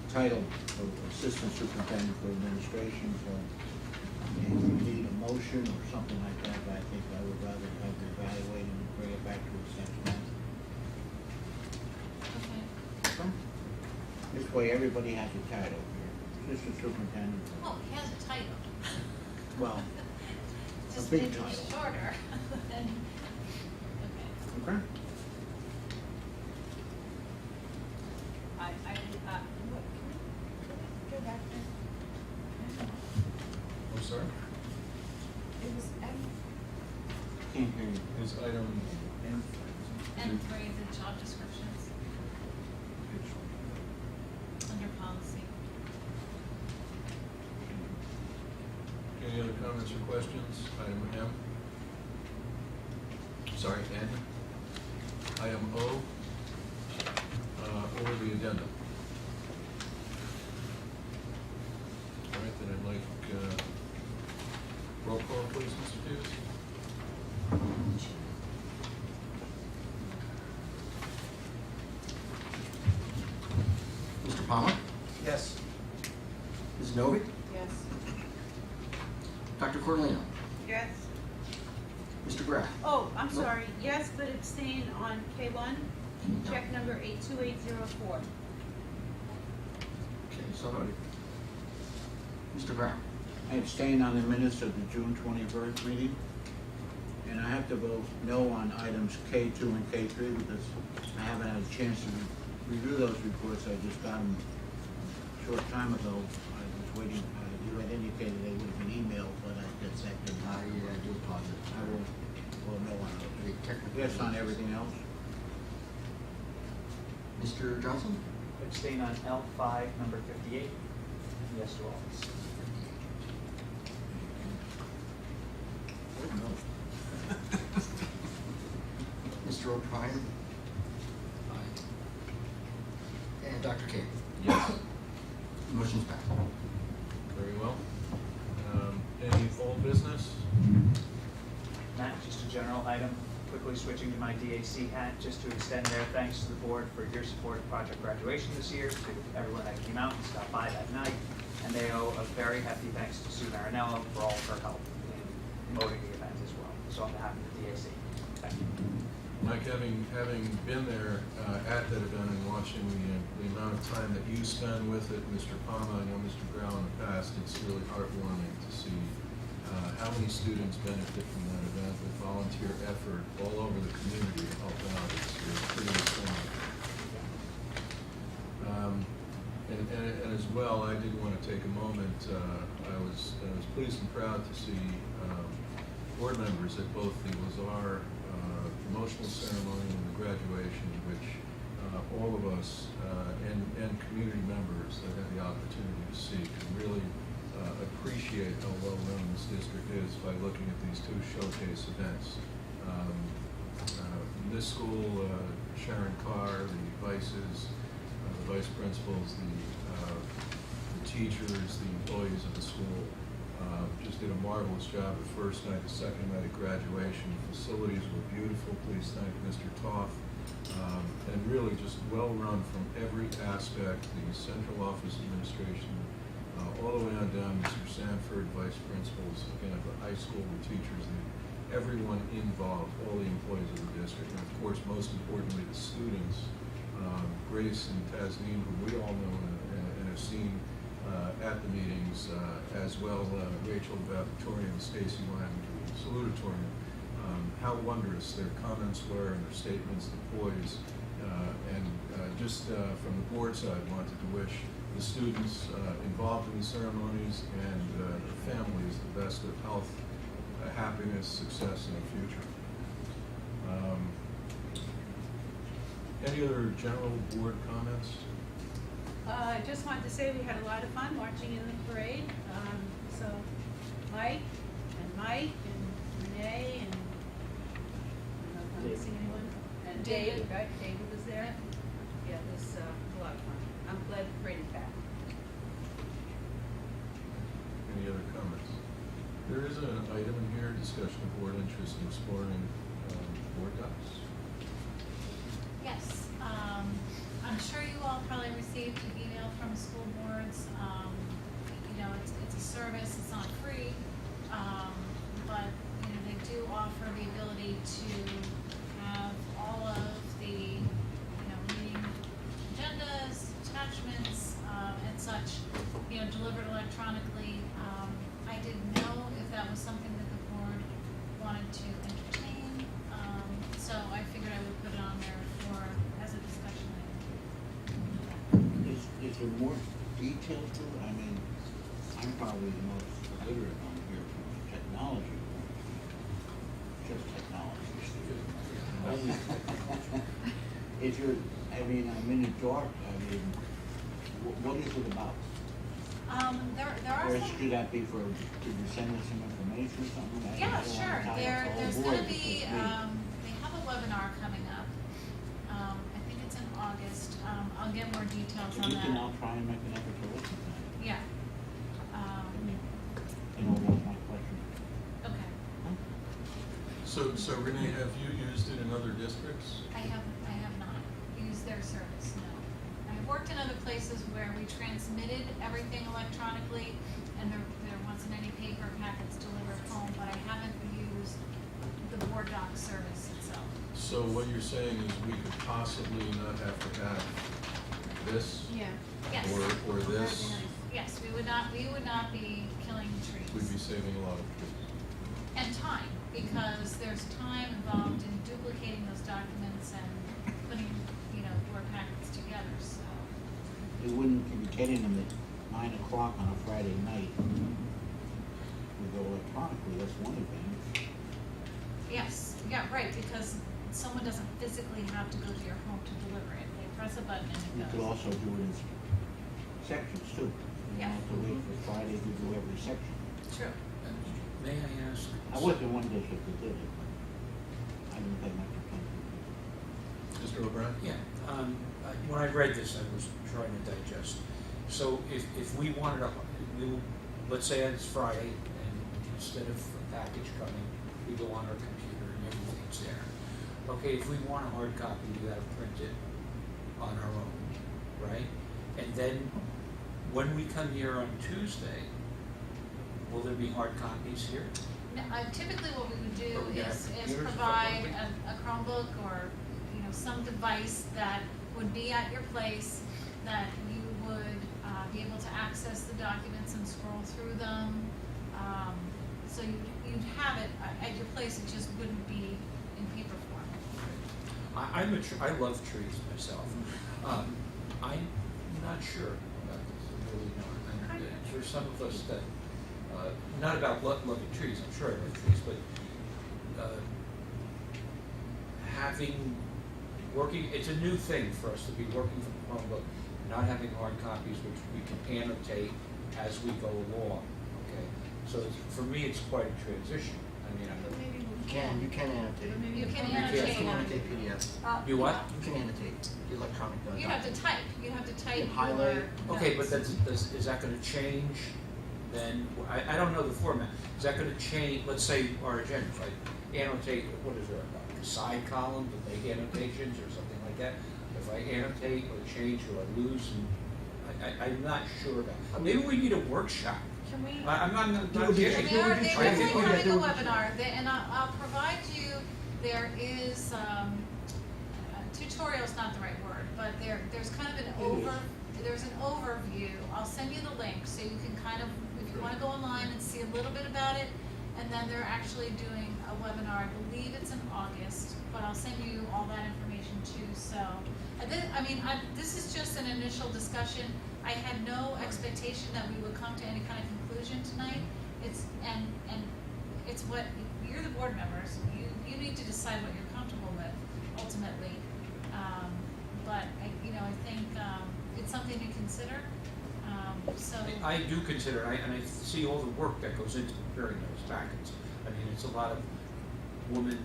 title of Assistant Superintendent for Administration, so if you need a motion or something like that, but I think I would rather have it evaluated and bring it back to us next month.
Okay.
This way, everybody has a title here. Assistant Superintendent.
Well, he has a title.
Well,
Just
big
maybe
title.
shorter than, okay.
Okay.
What, can we go back there?
I'm sorry?
It was,
Can't hear you.
Is item
And 3, the job descriptions under policy.
any other comments or questions? Item M. Sorry, N. Item O. Or the addendum. All right, then I'd like roll call, please, Mr. Hughes.
Mr. Palmer?
Yes.
Ms. Novick?
yes.
Dr. Cornelino?
Yes.
Mr. Graff?
Oh, I'm sorry, yes, but abstain on K1, check number 82804.
Okay, so noted. Mr. Graff?
I abstain on the minutes of the June 21st meeting, and I have to vote no on items K2 and K3 because I haven't had a chance to review those reports. I just got them a short time ago. I was waiting, you had indicated they would have been emailed, but I guess that didn't happen.
Yeah, I do apologize.
I will vote no on those.
Technically.
Yes on everything else.
Mr. Johnson?
Abstain on L5, number 58. Yes to all.
Mr. O'Brien? Aye. And Dr. King?
Yes.
Motion's passed.
Very well. Any old business?
Matt, just a general item, quickly switching to my DAC hat, just to extend their thanks to the board for your support of Project Graduation this year, to everyone that came out and stopped by that night, and they owe a very hefty thanks to Sue Marinello for all of her help in promoting the event as well. So on behalf of the DAC, thank you.
Mike, having been there at at that event and watching the amount of time that you spend with it, Mr. Palma, I know Mr. Grau in the past, it's really heartwarming to see how many students benefit from that event with volunteer effort all over the community to help out. It's pretty exciting. And as well, I did want to take a moment. I was pleased and proud to see board members at both the Lazar promotional ceremony and the graduation, which all of us and community members that had the opportunity to see can really appreciate how well run this district is by looking at these two showcase events. In this school, Sharon Carr, the vices, the vice principals, the teachers, the employees of the school just did a marvelous job the first night, the second night of graduation. The facilities were beautiful. Please thank Mr. Toth. And really just well run from every aspect, the central office administration, all the way on down, Mr. Sanford, vice principals, again, at the high school, the teachers, everyone involved, all the employees of the district, and of course, most importantly, the students, Grace and Tasneem, who we all know and have seen at the meetings, as well Rachel Valedictorian and Stacy Lang, salutatorian. How wondrous their comments were and their statements, the poise, and just from the board side, wanted to wish the students involved in the ceremonies and the families the best of health, happiness, success in the future. Any other general board comments?
I just wanted to say we had a lot of fun watching in the parade. So Mike and Renee and I don't know if I'm missing anyone. And David, right? David was there. Yeah, it was a lot of fun. I'm glad the parade is back.
Any other comments? There is an item in here, discussion of board interest in exploring board docs.
Yes, I'm sure you all probably received an email from school boards. You know, it's a service, it's not free, but, you know, they do offer the ability to have all of the, you know, meeting agendas, attachments, and such, you know, delivered electronically. I didn't know if that was something that the board wanted to entertain, so I figured I would put it on there as a discussion item.
Is there more detail to it? I mean, I'm probably the most illiterate on here from the technology point of view. Just technology. If you're, I mean, I'm in the dark. I mean, what is it about?
There are
Or
some.
should that be for, could you send us some information or something? I
Yeah,
don't wanna
sure.
tie up the whole
There's
board
gonna be,
because
they have a webinar coming up. I think it's in August. I'll get more details
If
on
you can,
that.
I'll try and make an effort to listen to that.
Yeah.
And all those my questions.
Okay.
So Renee, have you used it in other districts?
I have not used their service, no. I've worked in other places where we transmitted everything electronically and there wasn't any paper packets delivered home, but I haven't used the board doc service itself.
So what you're saying is we could possibly not have to have this?
Yeah.
Yes.
Or this?
Yes, we would not be killing trees.
We'd be saving a lot of trees.
And time, because there's time involved in duplicating those documents and putting, you know, board packets together, so.
You wouldn't be getting them at 9 o'clock on a Friday night. We go electronically, that's one advantage.
Yes, yeah, right, because someone doesn't physically have to go to your home to deliver it. They press a button and
You
it
could
goes.
also do it in sections too. You don't
Yeah.
have to wait for Friday to do every section.
True.
May I ask?
I was in one district that did it, but I didn't pay much attention.
Mr. O'Brien?
Yeah, when I read this, I was trying to digest. So if we wanted let's say it's Friday, and instead of a package coming, we go on our computer and everything's there. Okay, if we want a hard copy, we gotta print it on our own, right? And then, when we come here on Tuesday, will there be hard copies here?
No, typically what we would do
Or we have
is
computers or
provide
something?
a Chromebook or, you know, some device that would be at your place, that you would be able to access the documents and scroll through them. So you'd have it at your place, it just wouldn't be in paper form.
I love trees myself. I'm not sure about this, I really not. And for some of us that, not about loving trees, I'm sure I love trees, but it's a new thing for us to be working from home, but not having hard copies, which we can annotate as we go along, okay? So for me, it's quite a transition. I mean,
You can annotate.
You can
You
annotate.
can annotate PDFs.
You what?
You can annotate the electronic document.
You have to type, you have to type
highlight.
your
Okay, but
notes.
is that gonna change then? I don't know the format. Is that gonna change, let's say our agenda, if I annotate, what is there, a side column to make annotations or something like that? If I annotate or change or I lose, and I'm not sure about. Maybe we need a workshop.
Can we?
I'm not
It would be-
kidding.
They are,
I
they're
think
definitely
we have
having a
to-
webinar, and I'll provide you, there is, tutorial's not the right word, but there's kind of there's an overview. I'll send you the link, so you can kind of, if you wanna go online and see a little bit about it, and then they're actually doing a webinar, I believe it's in August, but I'll send you all that information too, so. This is just an initial discussion. I had no expectation that we would come to any kind of conclusion tonight. It's what, you're the board members, you need to decide what you're comfortable with ultimately. But I think, it's something to consider, so.
I do consider, and I see all the work that goes into preparing those packets. I mean, it's a lot of woman,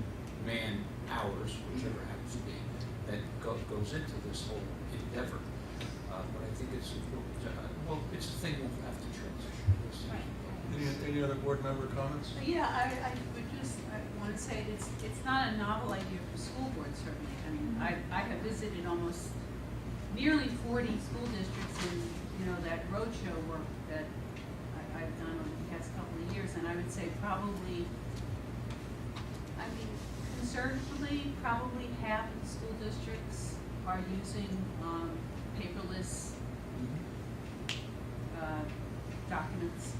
man hours, whichever it happens to be, that goes into this whole endeavor. But I think it's important, it's a thing we'll have to transition.
Any other board member comments?
Yeah, I would just, I want to say it's not a novel idea for school boards, certainly. I mean, I have visited almost nearly 40 school districts in, that roadshow work that I've done over the past couple of years, and I would say probably, conservatively, probably half of the school districts are using paperless documents.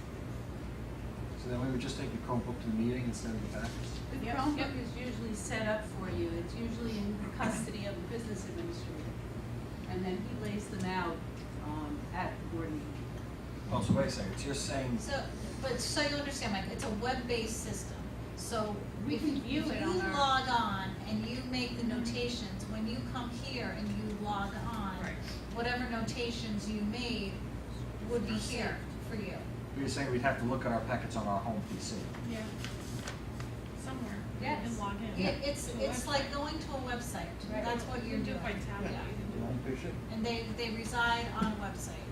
So then we would just take the Chromebook to the meeting instead of the packets?
The Chromebook is usually set up for you. It's usually in custody of the business administrator. And then he lays them out at the board meeting.
Oh, so wait a second, so you're saying,
So you understand, Mike, it's a web-based system. So
We
if
can
you
view it on our-
log on and you make the notations, when you come here and you log on,
Right.
whatever notations you made would be here for you.
you're saying we'd have to look at our packets on our home PC?
Yeah. Somewhere.
Yes.
And log in.
It's like going to a website.
Right.
That's what you're doing. Yeah.
You want to push it?
And they reside on a website.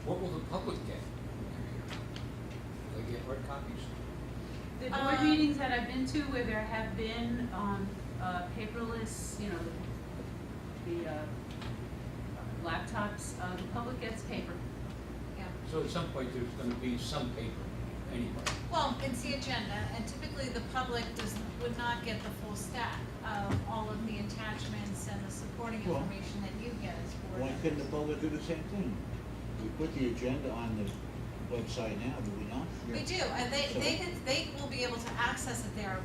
What will the public get? Will they get hard copies?
The board meetings that I've been to where there have been paperless, the laptops, the public gets paper.
Yeah.
So at some point, there's gonna be some paper anyway.
Well, it's the agenda, and typically the public would not get the full stack of all of the attachments and the supporting
Well,
information that you get as board
Why
members.
couldn't the public do the same thing? We put the agenda on the website now, do we not?
We do, and they will be able to access it there,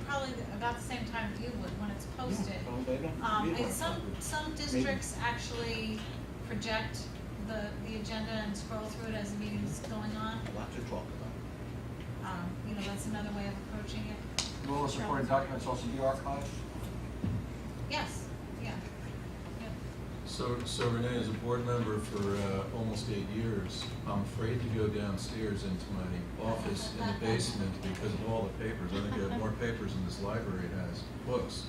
probably about the same time you would when it's posted.
Yeah, well, they don't need
And
hard
some
copies.
districts actually project the agenda and scroll through it as the meeting's going on.
Lots to talk about.
That's another way of approaching it.
Will the supporting documents also be archived?
Yes, yeah. Yep.
So Renee, as a board member for almost 8 years, I'm afraid to go downstairs into my office in the basement because of all the papers. I think I have more papers than this library has, books.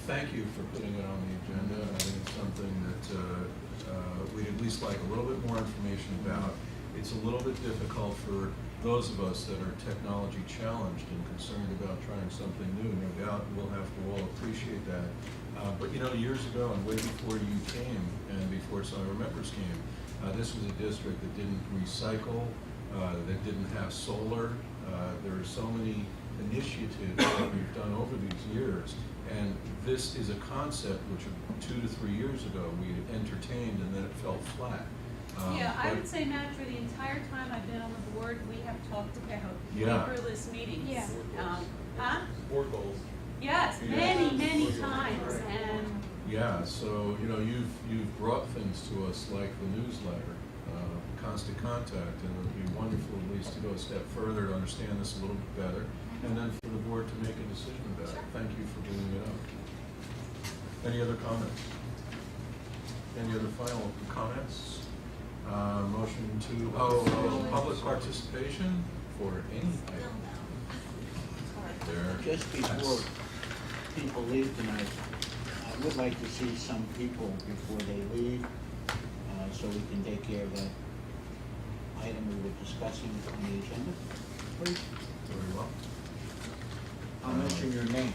Thank you for putting it on the agenda. I think it's something that we'd at least like a little bit more information about. It's a little bit difficult for those of us that are technology challenged and concerned about trying something new. No doubt we'll have to all appreciate that. But years ago, and way before you came, and before some of our members came, this was a district that didn't recycle, that didn't have solar. There are so many initiatives that we've done over these years, And this is a concept which 2 to 3 years ago we had entertained, and then it fell flat.
Yeah, I
but-
would say, Matt, for the entire time I've been on the board, we have talked about
Yeah.
paperless meetings.
Yeah.
Huh?
Board goals.
Yes,
Yeah.
many times, and
Yeah, so, you know, you've brought things to us like the newsletter, constant contact, and it would be wonderful at least to go a step further to understand this a little bit better, and then for the board to make a decision about it. Thank you for bringing it up. Any other comments? Any other final comments? Motion to, public participation for any item. There.
Just before people leave tonight, I would like to see some people before they leave, so we can take care of that item we were discussing on the agenda. Please.
Very well.
I'll mention your names.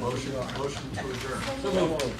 Motion to adjourn.
So moved.